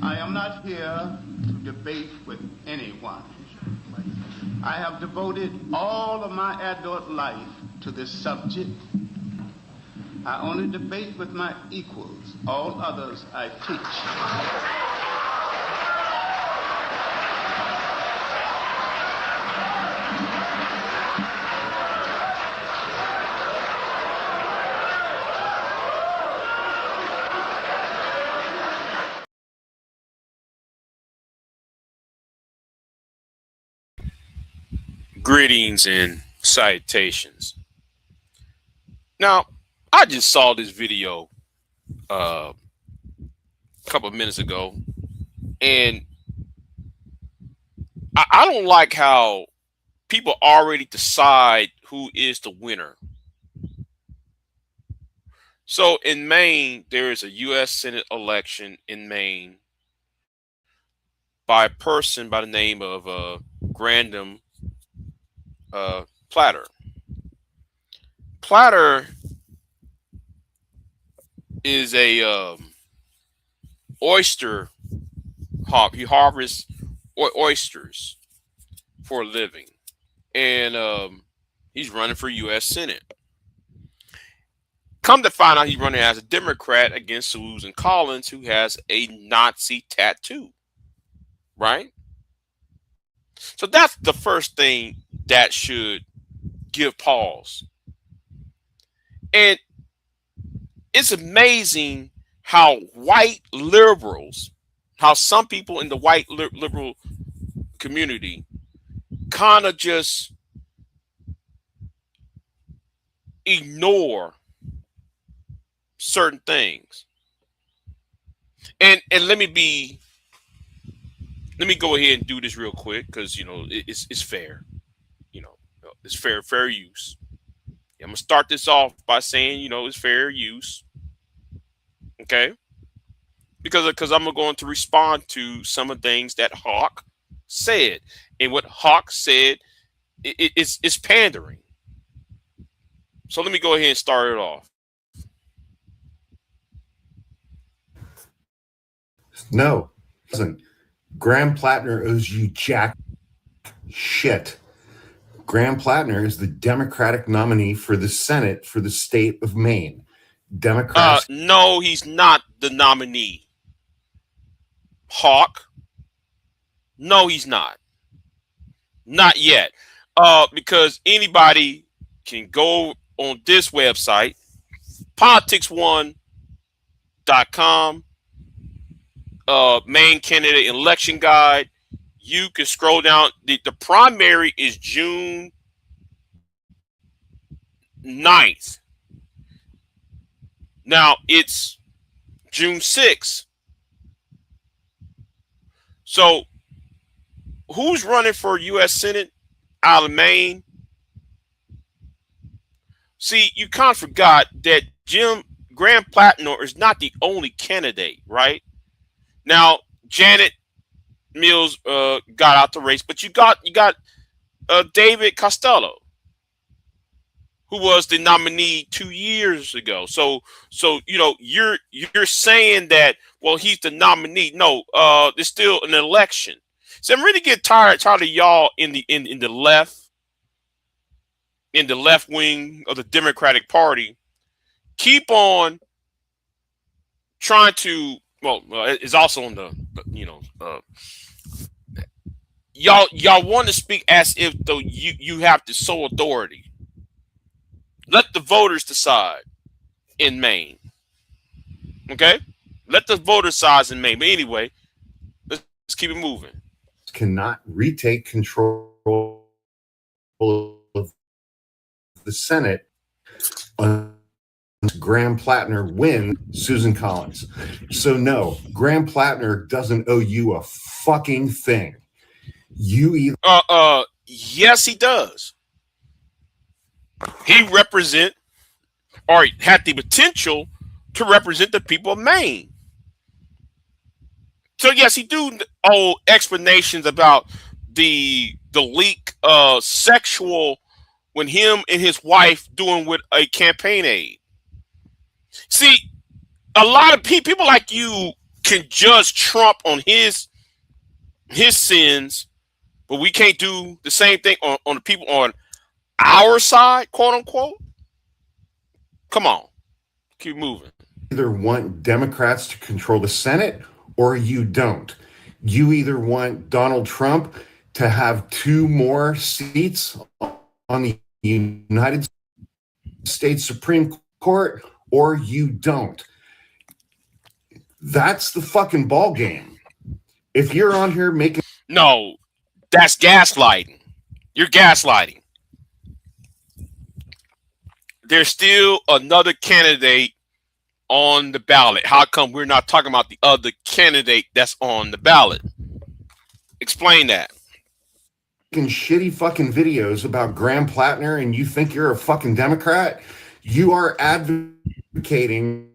I am not here to debate with anyone. I have devoted all of my adult life to this subject. I only debate with my equals. All others I teach. Greetings and citations. Now, I just saw this video a couple of minutes ago, and I don't like how people already decide who is the winner. So in Maine, there is a U.S. Senate election in Maine by a person by the name of Graham Platner. Platter is a oyster hawk. He harvests oysters for a living, and he's running for U.S. Senate. Come to find out, he's running as a Democrat against Susan Collins, who has a Nazi tattoo. Right? So that's the first thing that should give pause. And it's amazing how white liberals, how some people in the white liberal community kind of just ignore certain things. And let me go ahead and do this real quick because it's fair. It's fair use. I'm gonna start this off by saying it's fair use. Okay, because I'm going to respond to some of the things that Hawk said, and what Hawk said it's pandering. So let me go ahead and start it off. No, listen. Graham Platner owes you jack shit. Graham Platner is the Democratic nominee for the Senate for the state of Maine. Democrats. No, he's not the nominee. Hawk. No, he's not. Not yet. Because anybody can go on this website, politics1.com, Maine candidate election guide. You can scroll down. The primary is June 9th. Now it's June 6th. So who's running for U.S. Senate out of Maine? See, you kind of forgot that Graham Platner is not the only candidate, right? Now, Janet Mills got out the race, but you got David Costello, who was the nominee 2 years ago. So you're saying that he's the nominee. No, there's still an election. So I'm really getting tired of y'all in the left wing of the Democratic Party keep on trying to. Well, it's also on the y'all want to speak as if though you have the sole authority. Let the voters decide in Maine. Okay? Let the voters decide in Maine. But anyway, let's keep it moving. Cannot retake control of the Senate unless Graham Platner wins Susan Collins. So no, Graham Platner doesn't owe you a fucking thing. You either yes, he does. He represent or had the potential to represent the people of Maine. So yes, he do owe explanations about the leak sexual when him and his wife doing with a campaign aide. See, a lot of people like you can judge Trump on his sins, but we can't do the same thing on the people on our side, quote unquote. Come on, keep moving. Either want Democrats to control the Senate or you don't. You either want Donald Trump to have 2 more seats on the United States Supreme Court or you don't. That's the fucking ball game. If you're on here making... No, that's gaslighting. You're gaslighting. There's still another candidate on the ballot. How come we're not talking about the other candidate that's on the ballot? Explain that. Shitty fucking videos about Graham Platner and you think you're a fucking Democrat, you are advocating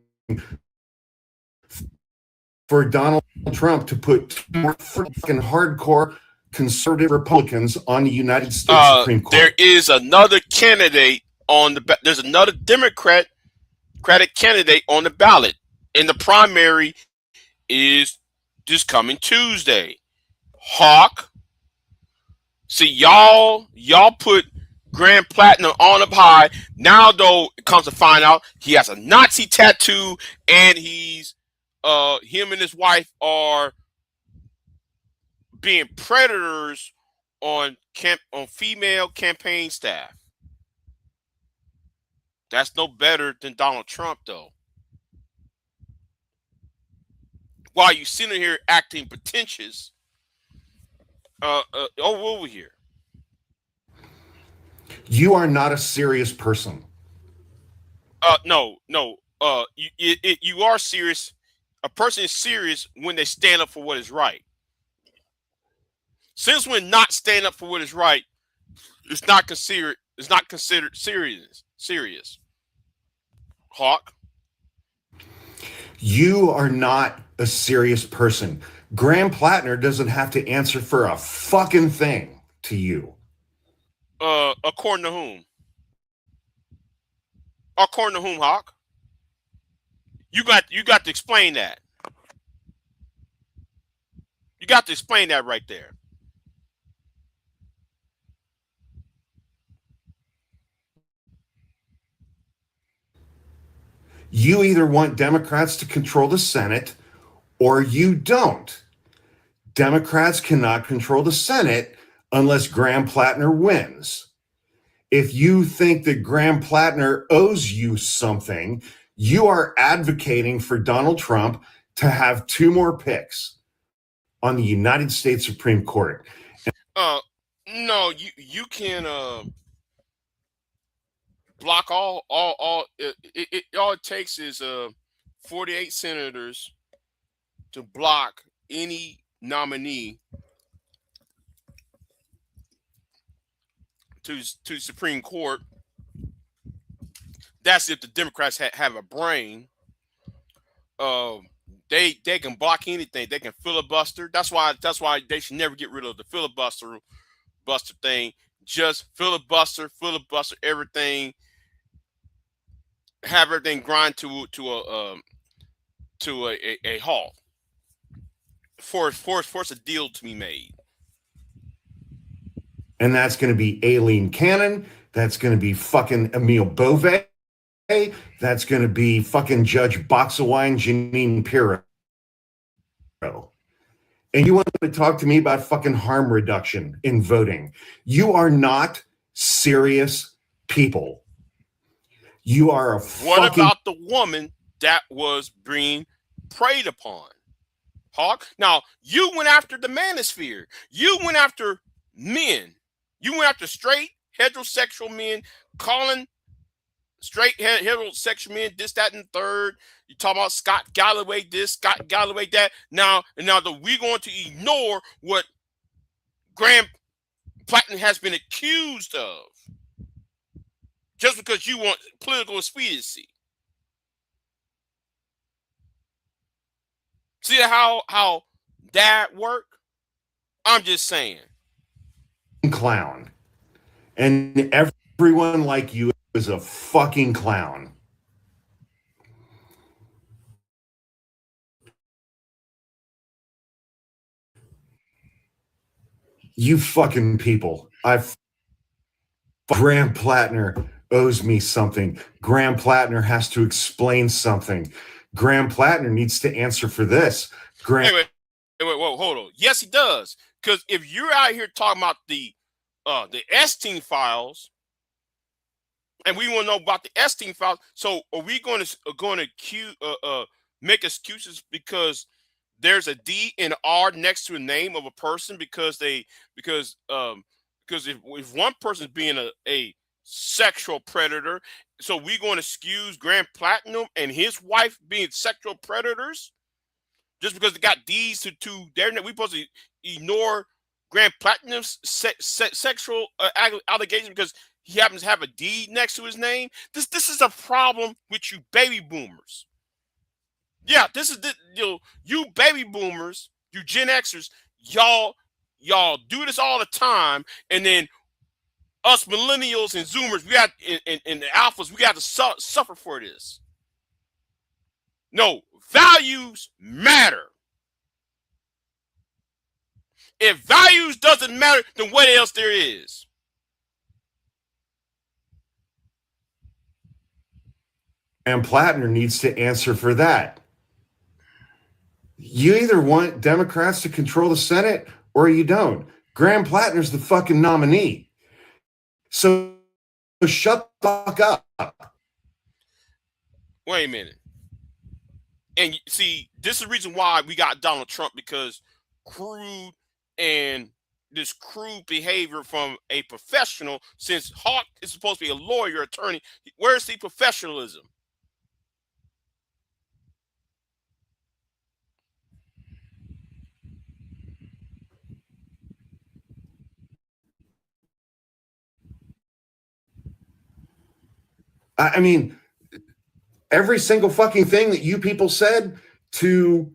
for Donald Trump to put more fucking hardcore conservative Republicans on the United States Supreme Court. There is another candidate on the there's another Democratic candidate on the ballot, and the primary is this coming Tuesday. Hawk. See, y'all put Graham Platner on up high. Now, though, it comes to find out he has a Nazi tattoo, and he's him and his wife are being predators on female campaign staff. That's no better than Donald Trump, though. While you sitting here acting pretentious, over here. You are not a serious person. No. You are serious. A person is serious when they stand up for what is right. Since we're not standing up for what is right, it's not considered serious. Hawk. You are not a serious person. Graham Platner doesn't have to answer for a fucking thing to you. According to whom? According to whom, Hawk? You got to explain that. You got to explain that right there. You either want Democrats to control the Senate or you don't. Democrats cannot control the Senate unless Graham Platner wins. If you think that Graham Platner owes you something, you are advocating for Donald Trump to have 2 more picks on the United States Supreme Court. No, you can block all it takes is 48 senators to block any nominee to the Supreme Court. That's if the Democrats have a brain. They can block anything. They can filibuster. That's why they should never get rid of the filibuster thing. Just filibuster everything. Have everything grind to a halt. Force a deal to be made. And that's going to be Aileen Cannon. That's going to be fucking Emil Bove. That's going to be fucking Judge Boxawine Janine Pirro. And you want to talk to me about fucking harm reduction in voting. You are not serious people. You are a What about the woman that was being preyed upon? Hawk. Now, you went after the manosphere. You went after men. You went after straight heterosexual men, calling straight heterosexual men this, that, and the third. You talk about Scott Galloway this, Scott Galloway that. Now that we're going to ignore what Graham Platner has been accused of, just because you want political expediency. See how that work? I'm just saying. Clown. And everyone like you is a fucking clown. You fucking people. Graham Platner owes me something. Graham Platner has to explain something. Graham Platner needs to answer for this. Wait, whoa, hold on. Yes, he does. Because if you're out here talking about the Epstein files, and we want to know about the Epstein files, so are we going to make excuses because there's a D and R next to a name of a person because if one person's being a sexual predator, so we're going to excuse Graham Platinum and his wife being sexual predators just because they got D's to their name? We supposed to ignore Graham Platinum's sexual allegations because he happens to have a D next to his name? This is a problem with you baby boomers. Yeah, this is you baby boomers, you Gen Xers, y'all do this all the time, and then us millennials and Zoomers, we got in the alphas, we got to suffer for this. No, values matter. If values doesn't matter, then what else there is? And Platner needs to answer for that. You either want Democrats to control the Senate or you don't. Graham Platner's the fucking nominee. So shut the fuck up. Wait a minute. And see, this is the reason why we got Donald Trump, because crude and this crude behavior from a professional, since Hawk is supposed to be a lawyer, attorney, where's the professionalism? I mean, every single fucking thing that you people said to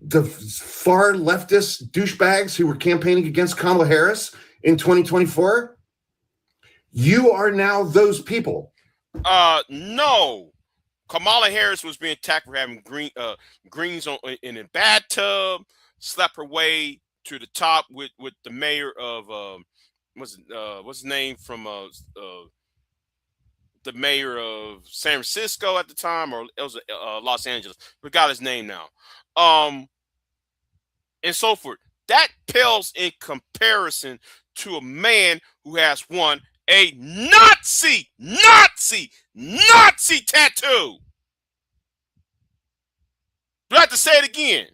the far leftist douchebags who were campaigning against Kamala Harris in 2024, you are now those people. No. Kamala Harris was being attacked for having greens in a bathtub, slept her way to the top with the mayor of what's his name from the mayor of San Francisco at the time, or it was Los Angeles. Forgot his name now. And so forth. That pales in comparison to a man who has a Nazi tattoo. Do I have to say it again?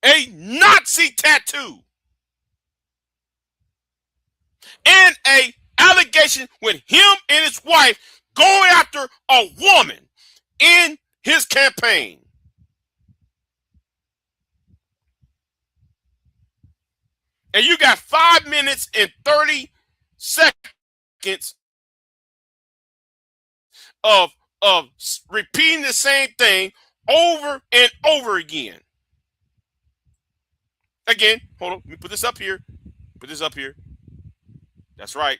A Nazi tattoo. And a allegation with him and his wife going after a woman in his campaign. And you got 5 minutes and 30 seconds of repeating the same thing over and over again. Again, hold on. Let me put this up here. That's right.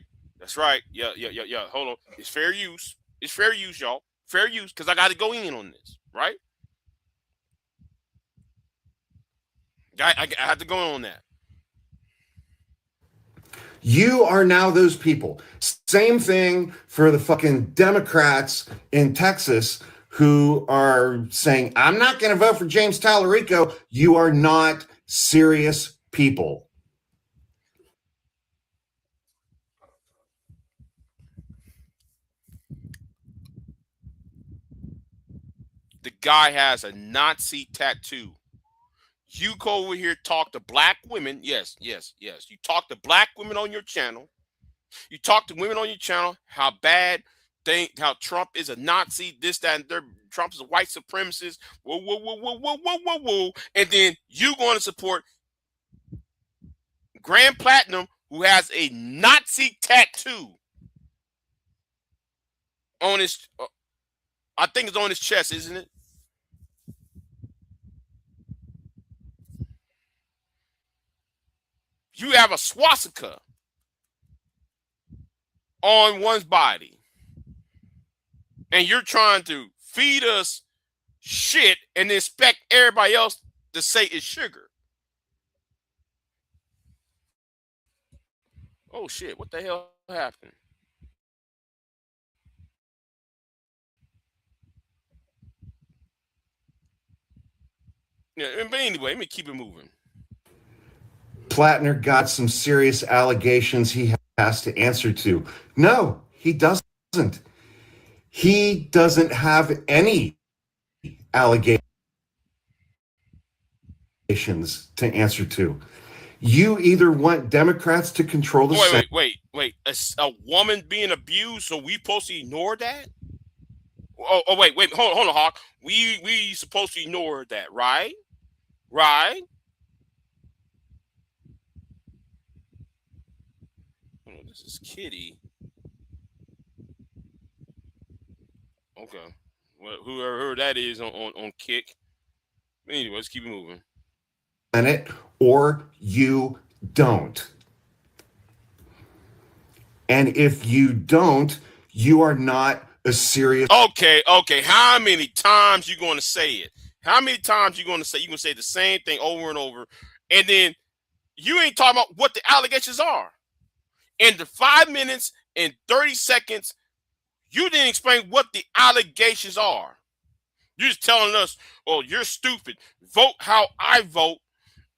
Yeah. Hold on. It's fair use. Y'all. Fair use, because I got to go in on this, right? I have to go on that. You are now those people. Same thing for the fucking Democrats in Texas who are saying, I'm not going to vote for James Tallarico. You are not serious people. The guy has a Nazi tattoo. You go over here, talk to black women. Yes. You talk to black women on your channel. You talk to women on your channel how bad how Trump is a Nazi, this, that, and third. Trump is a white supremacist. Whoa. And then you going to support Graham Platinum, who has a Nazi tattoo on his, I think it's on his chest, isn't it? You have a swastika on one's body, and you're trying to feed us shit and expect everybody else to say it's sugar. Oh shit! What the hell happened? Yeah, but anyway, let me keep it moving. Platner got some serious allegations he has to answer to. No, he doesn't. He doesn't have any allegations to answer to. You either want Democrats to control the Oh, Senate. wait. A woman being abused, so we supposed to ignore that? Wait. Hold on, Hawk. We supposed to ignore that, right? Right? Oh, this is Kitty. Okay. Well, whoever that is on Kick. Anyway, let's keep it moving. Senate, or you don't. And if you don't, you are not a serious. Okay. How many times you going to say it? How many times you going to say? You going to say the same thing over and over, and then you ain't talking about what the allegations are. In the 5 minutes and 30 seconds, you didn't explain what the allegations are. You're just telling us, "Oh, you're stupid. Vote how I vote."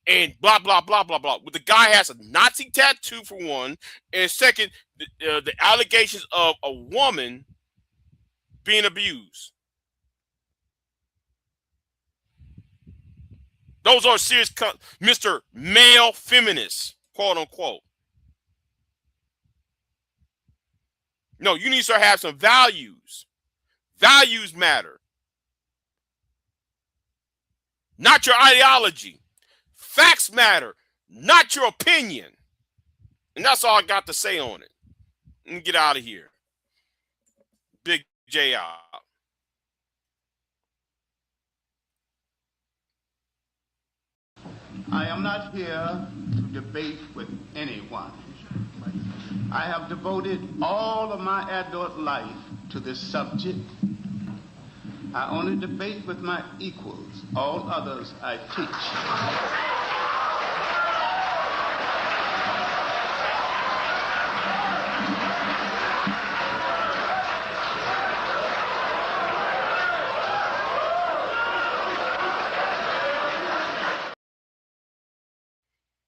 And blah, blah, blah, blah, blah. But the guy has a Nazi tattoo, for one. And second, the allegations of a woman being abused. Those are serious, Mr. Male Feminist, quote unquote. No, you need to have some values. Values matter. Not your ideology. Facts matter, not your opinion. And that's all I got to say on it. And get out of here. Big J out. I am not here to debate with anyone. I have devoted all of my adult life to this subject. I only debate with my equals. All others I teach.